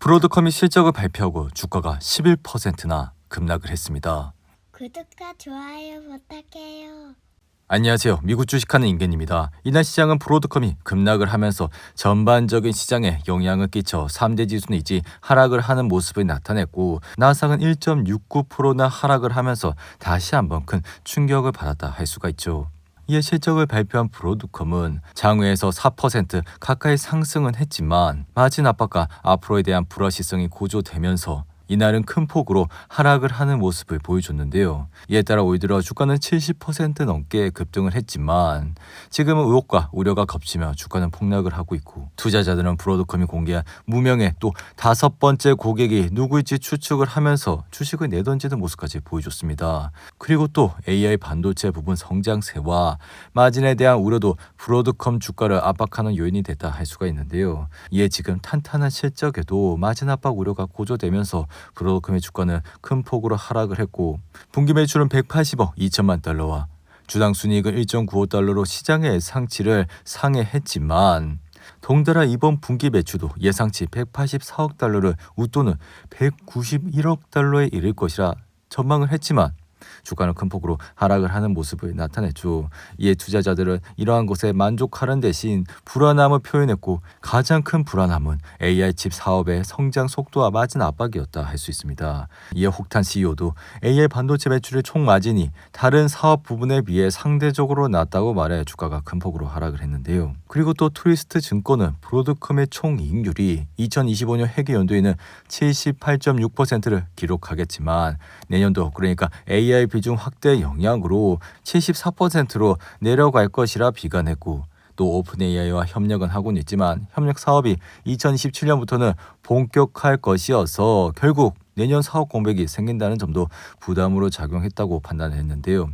브로드컴이 실적을 발표하고 주가가 11%나 급락을 했습니다. 구독과 좋아요 부탁해요. 안녕하세요. 미국 주식하는 임겐입니다. 이날 시장은 브로드컴이 급락을 하면서 전반적인 시장에 영향을 끼쳐 3대 지수는 이제 하락을 하는 모습을 나타냈고, 나스닥은 1.69%나 하락을 하면서 다시 한번 큰 충격을 받았다 할 수가 있죠. 이에 실적을 발표한 브로드컴은 장외에서 4% 가까이 상승은 했지만 마진 압박과 앞으로에 대한 불확실성이 고조되면서 이날은 큰 폭으로 하락을 하는 모습을 보여줬는데요. 이에 따라 올 들어 주가는 70% 넘게 급등을 했지만 지금은 의혹과 우려가 겹치며 주가는 폭락을 하고 있고, 투자자들은 브로드컴이 공개한 무명의 또 5번째 고객이 누구일지 추측을 하면서 주식을 내던지는 모습까지 보여줬습니다. 그리고 또 AI 반도체 부분 성장세와 마진에 대한 우려도 브로드컴 주가를 압박하는 요인이 됐다 할 수가 있는데요. 이에 지금 탄탄한 실적에도 마진 압박 우려가 고조되면서 브로드컴의 주가는 큰 폭으로 하락을 했고, 분기 매출은 180억 2천만 달러와 주당 순이익은 1.95달러로 달러로 시장의 예상치를 상회했지만, 동달아 이번 분기 매출도 예상치 184억 달러를 웃도는 191억 달러에 이를 것이라 전망을 했지만 주가는 큰 폭으로 하락을 하는 모습을 나타냈죠. 이에 투자자들은 이러한 것에 만족하는 대신 불안함을 표현했고, 가장 큰 불안함은 AI 칩 사업의 성장 속도와 마진 압박이었다 할 수 있습니다. 이에 혹탄 CEO도 AI 반도체 매출의 총 마진이 다른 사업 부분에 비해 상대적으로 낮다고 말해 주가가 큰 폭으로 하락을 했는데요. 그리고 또 트위스트 증권은 브로드컴의 총 이익률이 2025년 회계연도에는 78.6%를 기록하겠지만 내년도, 그러니까 AI 비중 확대 영향으로 74%로 내려갈 것이라 비관했고, 또 오픈 AI와 협력은 하고는 있지만 협력 사업이 2027년부터는 본격할 것이어서 결국 내년 사업 공백이 생긴다는 점도 부담으로 작용했다고 판단했는데요.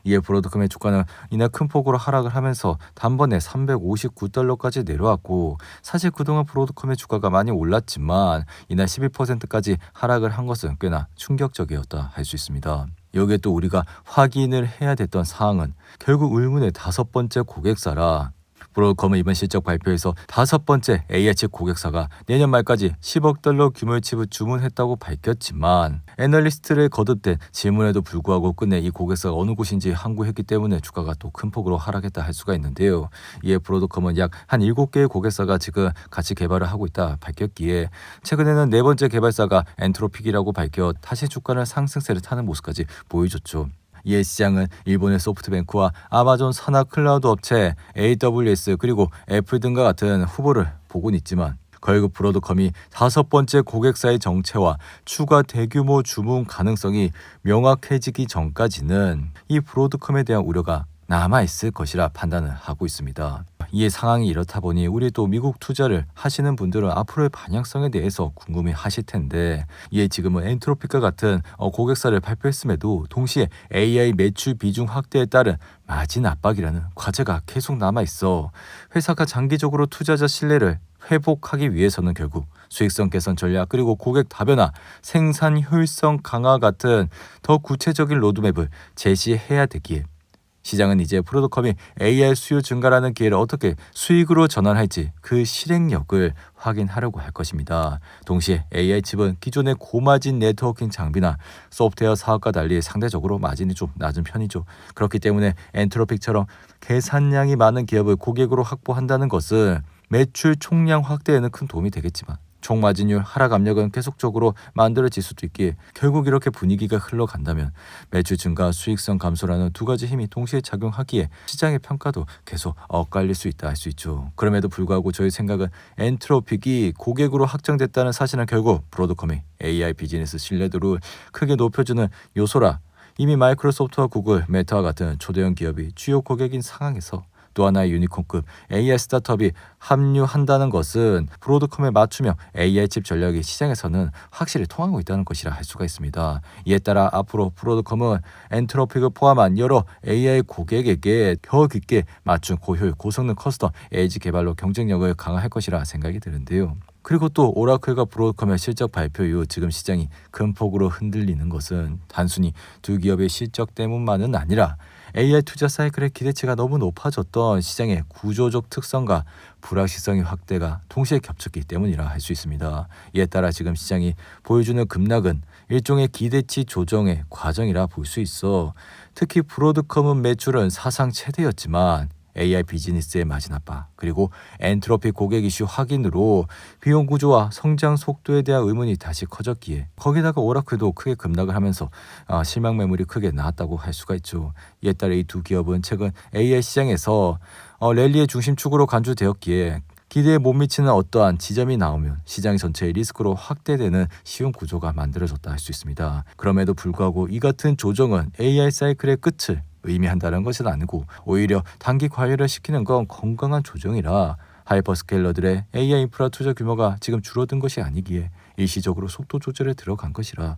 이에 브로드컴의 주가는 이날 큰 폭으로 하락을 하면서 단번에 359달러까지 내려왔고, 사실 그동안 브로드컴의 주가가 많이 올랐지만 이날 11%까지 하락을 한 것은 꽤나 충격적이었다 할 수 있습니다. 여기에 또 우리가 확인을 해야 됐던 사항은 결국 의문의 5번째 고객사라, 브로드컴은 이번 실적 발표에서 5번째 AI 칩 고객사가 내년 말까지 10억 달러 규모의 칩을 주문했다고 밝혔지만, 애널리스트를 거듭된 질문에도 불구하고 끝내 이 고객사가 어느 곳인지 항구했기 때문에 주가가 또 큰 폭으로 하락했다 할 수가 있는데요. 이에 브로드컴은 약 한 7개의 고객사가 지금 같이 개발을 하고 있다 밝혔기에, 최근에는 4번째 개발사가 엔트로픽이라고 밝혀 다시 주가는 상승세를 타는 모습까지 보여줬죠. 이에 시장은 일본의 소프트뱅크와 아마존 산하 클라우드 업체 AWS 그리고 애플 등과 같은 후보를 보고는 있지만, 결국 브로드컴이 5번째 고객사의 정체와 추가 대규모 주문 가능성이 명확해지기 전까지는 이 브로드컴에 대한 우려가 남아있을 것이라 판단을 하고 있습니다. 이에 상황이 이렇다 보니 우리 또 미국 투자를 하시는 분들은 앞으로의 방향성에 대해서 궁금해 하실 텐데, 이에 지금은 엔트로픽과 같은 고객사를 발표했음에도 동시에 AI 매출 비중 확대에 따른 마진 압박이라는 과제가 계속 남아있어 회사가 장기적으로 투자자 신뢰를 회복하기 위해서는 결국 수익성 개선 전략 그리고 고객 다변화, 생산 효율성 강화 같은 더 구체적인 로드맵을 제시해야 되기에, 시장은 이제 브로드컴이 AI 수요 증가라는 기회를 어떻게 수익으로 전환할지 그 실행력을 확인하려고 할 것입니다. 동시에 AI 칩은 기존의 고마진 네트워킹 장비나 소프트웨어 사업과 달리 상대적으로 마진이 좀 낮은 편이죠. 그렇기 때문에 엔트로픽처럼 계산량이 많은 기업을 고객으로 확보한다는 것은 매출 총량 확대에는 큰 도움이 되겠지만 총마진율 하락 압력은 계속적으로 만들어질 수도 있기에, 결국 이렇게 분위기가 흘러간다면 매출 증가, 수익성 감소라는 두 가지 힘이 동시에 작용하기에 시장의 평가도 계속 엇갈릴 수 있다 할 수 있죠. 그럼에도 불구하고 저희 생각은 엔트로픽이 고객으로 확정됐다는 사실은 결국 브로드컴의 AI 비즈니스 신뢰도를 크게 높여주는 요소라, 이미 마이크로소프트와 구글, 메타와 같은 초대형 기업이 주요 고객인 상황에서 또 하나의 유니콘급 AI 스타트업이 합류한다는 것은 브로드컴의 맞춤형 AI 칩 전략이 시장에서는 확실히 통하고 있다는 것이라 할 수가 있습니다. 이에 따라 앞으로 브로드컴은 엔트로픽을 포함한 여러 AI 고객에게 더 깊게 맞춘 고효율, 고성능 커스텀 에이지 개발로 경쟁력을 강화할 것이라 생각이 드는데요. 그리고 또 오라클과 브로드컴의 실적 발표 이후 지금 시장이 큰 폭으로 흔들리는 것은 단순히 두 기업의 실적 때문만은 아니라 AI 투자 사이클의 기대치가 너무 높아졌던 시장의 구조적 특성과 불확실성의 확대가 동시에 겹쳤기 때문이라 할 수 있습니다. 이에 따라 지금 시장이 보여주는 급락은 일종의 기대치 조정의 과정이라 볼 수 있어. 특히 브로드컴은 매출은 사상 최대였지만 AI 비즈니스의 마진 압박 그리고 엔트로피 고객 이슈 확인으로 비용 구조와 성장 속도에 대한 의문이 다시 커졌기에 거기다가 오라클도 크게 급락을 하면서 실망 매물이 크게 나왔다고 할 수가 있죠. 이에 따라 이 두 기업은 최근 AI 시장에서 랠리의 중심축으로 간주되었기에 기대에 못 미치는 어떠한 지점이 나오면 시장 전체의 리스크로 확대되는 쉬운 구조가 만들어졌다 할 수 있습니다. 그럼에도 불구하고 이 같은 조정은 AI 사이클의 끝을 의미한다는 것은 아니고 오히려 단기 과열을 시키는 건 건강한 조정이라 하이퍼스케일러들의 AI 인프라 투자 규모가 지금 줄어든 것이 아니기에 일시적으로 속도 조절에 들어간 것이라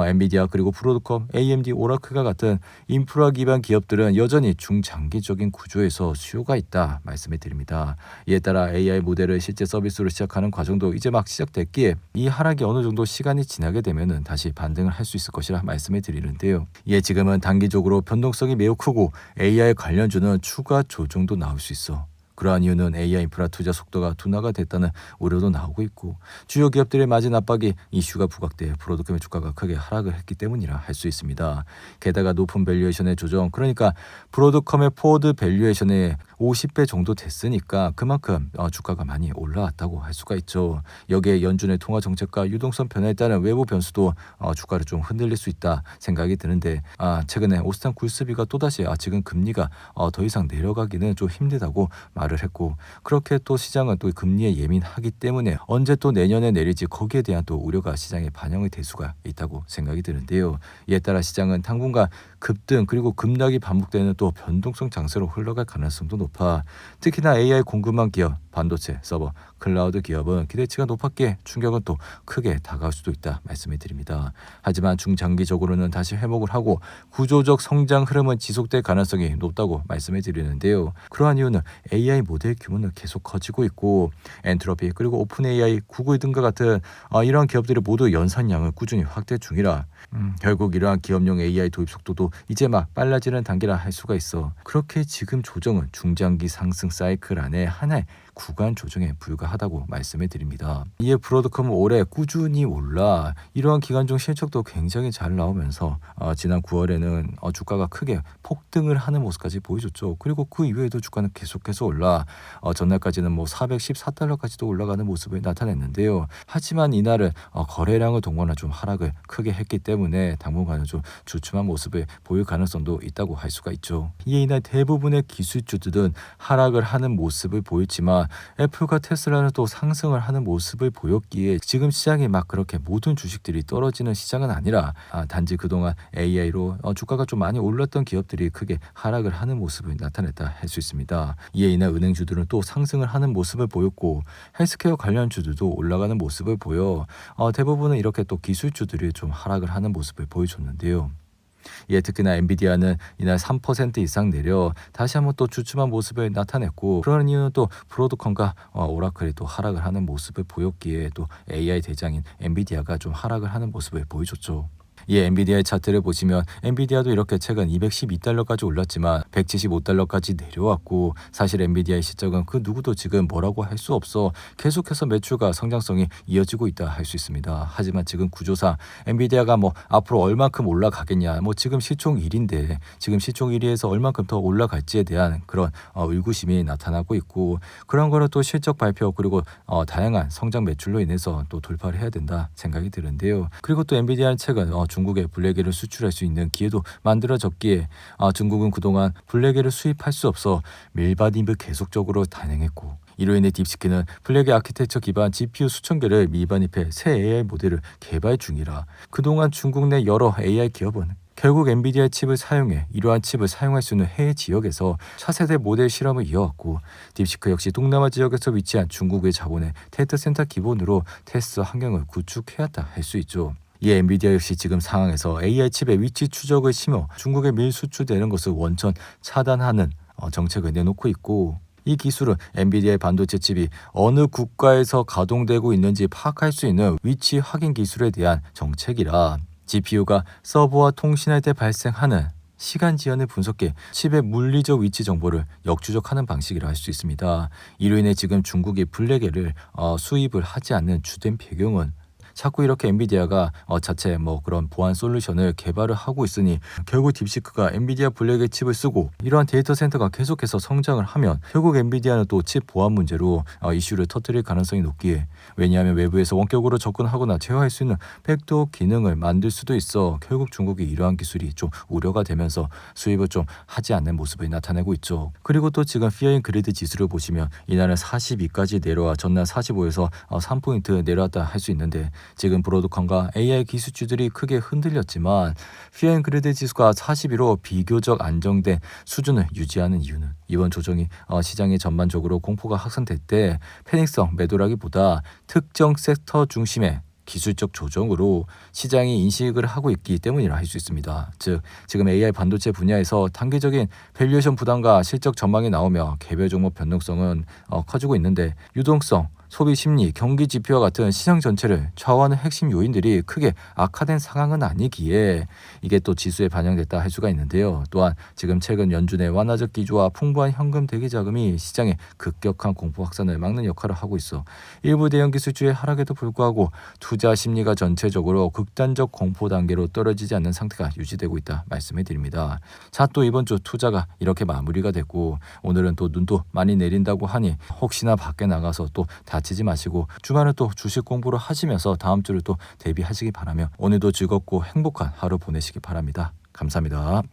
엔비디아 그리고 브로드컴, AMD, 오라클과 같은 인프라 기반 기업들은 여전히 중장기적인 구조에서 수요가 있다 말씀해 드립니다. 이에 따라 AI 모델을 실제 서비스로 시작하는 과정도 이제 막 시작됐기에 이 하락이 어느 정도 시간이 지나게 되면 다시 반등을 할 수 있을 것이라 말씀해 드리는데요. 이에 지금은 단기적으로 변동성이 매우 크고 AI 관련주는 추가 조정도 나올 수 있어. 그러한 이유는 AI 인프라 투자 속도가 둔화가 됐다는 우려도 나오고 있고 주요 기업들의 마진 압박이 이슈가 부각돼 브로드컴의 주가가 크게 하락을 했기 때문이라 할 수 있습니다. 게다가 높은 밸류에이션의 조정 그러니까 브로드컴의 포워드 밸류에이션의 50배 정도 됐으니까 그만큼 주가가 많이 올라왔다고 할 수가 있죠. 여기에 연준의 통화 정책과 유동성 변화에 따른 외부 변수도 주가를 좀 흔들릴 수 있다 생각이 드는데 최근에 오스탄 굴스비가 또다시 지금 금리가 더 이상 내려가기는 좀 힘들다고 말을 했고 그렇게 또 시장은 또 금리에 예민하기 때문에 언제 또 내년에 내릴지 거기에 대한 또 우려가 시장에 반영이 될 수가 있다고 생각이 드는데요. 이에 따라 시장은 당분간 급등 그리고 급락이 반복되는 또 변동성 장세로 흘러갈 가능성도 높아 특히나 AI 공급망 기업, 반도체, 서버, 클라우드 기업은 기대치가 높았기에 충격은 또 크게 다가올 수도 있다 말씀을 드립니다. 하지만 중장기적으로는 다시 회복을 하고 구조적 성장 흐름은 지속될 가능성이 높다고 말씀을 드리는데요. 그러한 이유는 AI 모델 규모는 계속 커지고 있고 엔트로피 그리고 오픈 AI, 구글 등과 같은 이러한 기업들이 모두 연산량을 꾸준히 확대 중이라 결국 이러한 기업용 AI 도입 속도도 이제 막 빨라지는 단계라 할 수가 있어. 그렇게 지금 조정은 중장기 상승 사이클 안에 하나의 구간 조정에 불과하다고 말씀을 드립니다. 이에 브로드컴은 올해 꾸준히 올라 이러한 기간 중 실적도 굉장히 잘 나오면서 지난 9월에는 주가가 크게 폭등을 하는 모습까지 보여줬죠. 그리고 그 이후에도 주가는 계속해서 올라 전날까지는 뭐 414달러까지도 올라가는 모습을 나타냈는데요. 하지만 이날은 거래량을 동반한 좀 하락을 크게 했기 때문에 당분간은 좀 주춤한 모습을 보일 가능성도 있다고 할 수가 있죠. 이에 이날 대부분의 기술주들은 하락을 하는 모습을 보였지만 애플과 테슬라는 또 상승을 하는 모습을 보였기에 지금 시장이 막 그렇게 모든 주식들이 떨어지는 시장은 아니라 단지 그동안 AI로 주가가 좀 많이 올랐던 기업들이 크게 하락을 하는 모습을 나타냈다 할 수 있습니다. 이에 인해 은행주들은 또 상승을 하는 모습을 보였고 헬스케어 관련주들도 올라가는 모습을 보여 대부분은 이렇게 또 기술주들이 좀 하락을 하는 모습을 보여줬는데요. 예, 특히나 엔비디아는 이날 3% 이상 내려 다시 한번 또 주춤한 모습을 나타냈고 그런 이유는 또 브로드컴과 오라클이 또 하락을 하는 모습을 보였기에 또 AI 대장인 엔비디아가 좀 하락을 하는 모습을 보여줬죠. 이 엔비디아의 차트를 보시면 엔비디아도 이렇게 최근 212달러까지 올랐지만 175달러까지 내려왔고 사실 엔비디아의 실적은 그 누구도 지금 뭐라고 할 수 없어 계속해서 매출과 성장성이 이어지고 있다 할 수 있습니다. 하지만 지금 구조상 엔비디아가 뭐 앞으로 얼만큼 올라가겠냐 뭐 지금 시총 1위인데 지금 시총 1위에서 얼만큼 더 올라갈지에 대한 그런 의구심이 나타나고 있고 그런 거를 또 실적 발표 그리고 다양한 성장 매출로 인해서 또 돌파를 해야 된다 생각이 드는데요. 그리고 또 엔비디아는 최근 중국에 블랙에를 수출할 수 있는 기회도 만들어졌기에 중국은 그동안 블랙에를 수입할 수 없어 밀반입을 계속적으로 단행했고 이로 인해 딥시크는 블랙의 아키텍처 기반 GPU 수천 개를 밀반입해 새 AI 모델을 개발 중이라 그동안 중국 내 여러 AI 기업은 결국 엔비디아 칩을 사용해 이러한 칩을 사용할 수 있는 해외 지역에서 차세대 모델 실험을 이어왔고 딥시크 역시 동남아 지역에서 위치한 중국의 자본의 데이터 센터 기본으로 테스트 환경을 구축해왔다 할 수 있죠. 이에 엔비디아 역시 지금 상황에서 AI 칩의 위치 추적을 심어 중국에 밀 수출되는 것을 원천 차단하는 정책을 내놓고 있고 이 기술은 엔비디아의 반도체 칩이 어느 국가에서 가동되고 있는지 파악할 수 있는 위치 확인 기술에 대한 정책이라 GPU가 서버와 통신할 때 발생하는 시간 지연을 분석해 칩의 물리적 위치 정보를 역추적하는 방식이라 할 수 있습니다. 이로 인해 지금 중국이 블랙엘을 수입을 하지 않는 주된 배경은 자꾸 이렇게 엔비디아가 자체 그런 보안 솔루션을 개발을 하고 있으니 결국 딥시크가 엔비디아 블랙의 칩을 쓰고 이러한 데이터 센터가 계속해서 성장을 하면 결국 엔비디아는 또 칩 보안 문제로 이슈를 터뜨릴 가능성이 높기에, 왜냐하면 외부에서 원격으로 접근하거나 제어할 수 있는 백도어 기능을 만들 수도 있어 결국 중국이 이러한 기술이 좀 우려가 되면서 수입을 좀 하지 않는 모습을 나타내고 있죠. 그리고 또 지금 피어인 그리드 지수를 보시면 이날은 42까지 내려와 전날 45에서 3포인트 내려왔다 할 수 있는데, 지금 브로드컴과 AI 기술주들이 크게 흔들렸지만 피어앤그리드 지수가 42로 비교적 안정된 수준을 유지하는 이유는 이번 조정이 시장에 전반적으로 공포가 확산될 때 패닉성 매도라기보다 특정 섹터 중심의 기술적 조정으로 시장이 인식을 하고 있기 때문이라 할 수 있습니다. 즉 지금 AI 반도체 분야에서 단기적인 밸류에이션 부담과 실적 전망이 나오며 개별 종목 변동성은 커지고 있는데, 유동성, 소비 심리, 경기 지표와 같은 시장 전체를 좌우하는 핵심 요인들이 크게 악화된 상황은 아니기에 이게 또 지수에 반영됐다 할 수가 있는데요. 또한 지금 최근 연준의 완화적 기조와 풍부한 현금 대기 자금이 시장의 급격한 공포 확산을 막는 역할을 하고 있어 일부 대형 기술주의 하락에도 불구하고 투자 심리가 전체적으로 극단적 공포 단계로 떨어지지 않는 상태가 유지되고 있다 말씀해 드립니다. 자, 또 이번 주 투자가 이렇게 마무리가 됐고 오늘은 또 눈도 많이 내린다고 하니 혹시나 밖에 나가서 또 다치지 마시고 주말은 또 주식 공부를 하시면서 다음 주를 또 대비하시기 바라며 오늘도 즐겁고 행복한 하루 보내시기 바랍니다. 감사합니다.